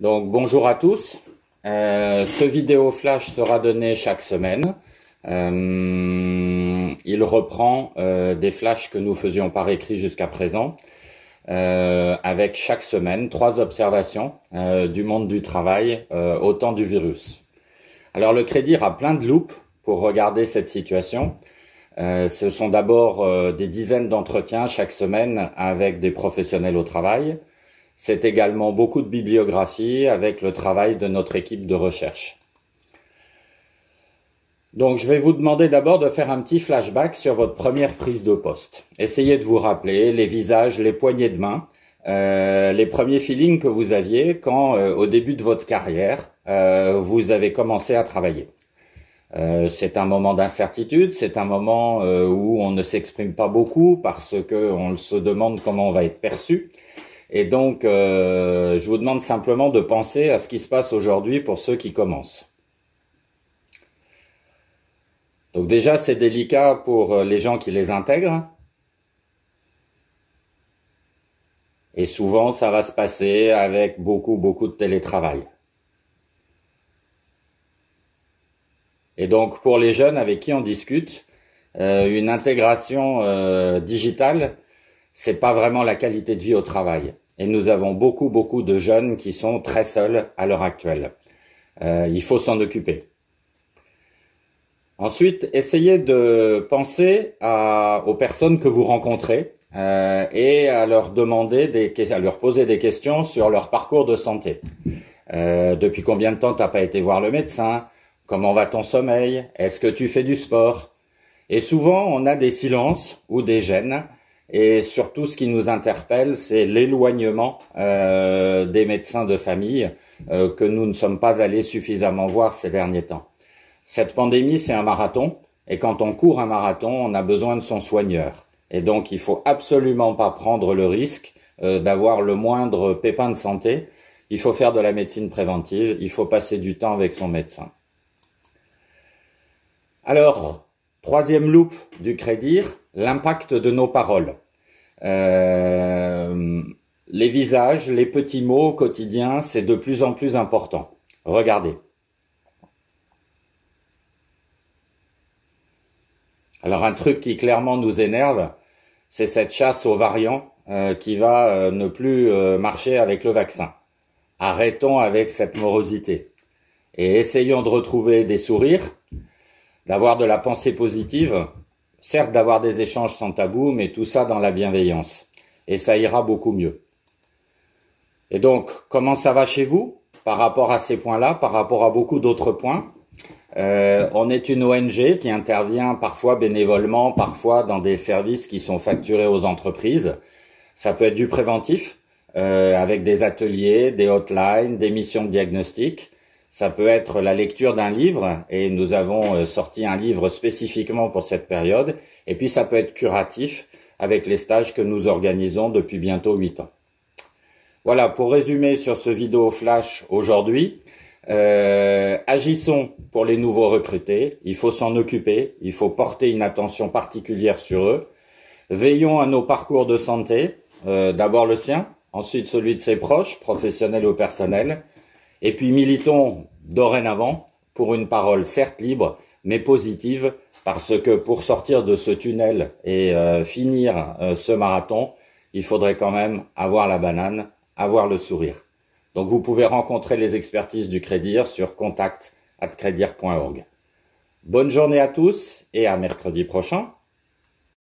Donc bonjour à tous. Ce vidéo flash sera donné chaque semaine. Il reprend des flashs que nous faisions par écrit jusqu'à présent, avec chaque semaine 3 observations du monde du travail au temps du virus. Alors le Crédit a plein de loupes pour regarder cette situation. Ce sont d'abord des dizaines d'entretiens chaque semaine avec des professionnels au travail. C'est également beaucoup de bibliographie avec le travail de notre équipe de recherche. Donc je vais vous demander d'abord de faire un petit flashback sur votre première prise de poste. Essayez de vous rappeler les visages, les poignées de main, les premiers feelings que vous aviez quand au début de votre carrière, vous avez commencé à travailler. C'est un moment d'incertitude, c'est un moment où on ne s'exprime pas beaucoup parce que on se demande comment on va être perçu. Et donc, je vous demande simplement de penser à ce qui se passe aujourd'hui pour ceux qui commencent. Donc déjà, c'est délicat pour les gens qui les intègrent. Et souvent, ça va se passer avec beaucoup de télétravail. Et donc, pour les jeunes avec qui on discute, une intégration digitale, c'est pas vraiment la qualité de vie au travail. Et nous avons beaucoup de jeunes qui sont très seuls à l'heure actuelle. Il faut s'en occuper. Ensuite, essayez de penser aux personnes que vous rencontrez et à leur demander à leur poser des questions sur leur parcours de santé. Depuis combien de temps t'as pas été voir le médecin? Comment va ton sommeil? Est-ce que tu fais du sport? Et souvent, on a des silences ou des gênes. Et surtout, ce qui nous interpelle, c'est l'éloignement des médecins de famille que nous ne sommes pas allés suffisamment voir ces derniers temps. Cette pandémie, c'est un marathon. Et quand on court un marathon, on a besoin de son soigneur. Et donc, il faut absolument pas prendre le risque d'avoir le moindre pépin de santé. Il faut faire de la médecine préventive. Il faut passer du temps avec son médecin. Alors, troisième loupe du Crédit, l'impact de nos paroles. Les visages, les petits mots au quotidien, c'est de plus en plus important. Regardez. Alors un truc qui clairement nous énerve, c'est cette chasse aux variants qui va ne plus marcher avec le vaccin. Arrêtons avec cette morosité et essayons de retrouver des sourires, d'avoir de la pensée positive, certes d'avoir des échanges sans tabou, mais tout ça dans la bienveillance. Et ça ira beaucoup mieux. Et donc, comment ça va chez vous par rapport à ces points-là, par rapport à beaucoup d'autres points? On est une ONG qui intervient parfois bénévolement, parfois dans des services qui sont facturés aux entreprises. Ça peut être du préventif, avec des ateliers, des hotlines, des missions de diagnostic. Ça peut être la lecture d'un livre, et nous avons sorti un livre spécifiquement pour cette période. Et puis ça peut être curatif, avec les stages que nous organisons depuis bientôt 8 ans. Voilà, pour résumer sur ce vidéo flash aujourd'hui, agissons pour les nouveaux recrutés. Il faut s'en occuper, il faut porter une attention particulière sur eux. Veillons à nos parcours de santé, d'abord le sien, ensuite celui de ses proches, professionnels ou personnels. Et puis militons dorénavant pour une parole certes libre, mais positive, parce que pour sortir de ce tunnel et finir ce marathon, il faudrait quand même avoir la banane, avoir le sourire. Donc vous pouvez rencontrer les expertises du Crédit sur contact@credir.org. Bonne journée à tous et à mercredi prochain.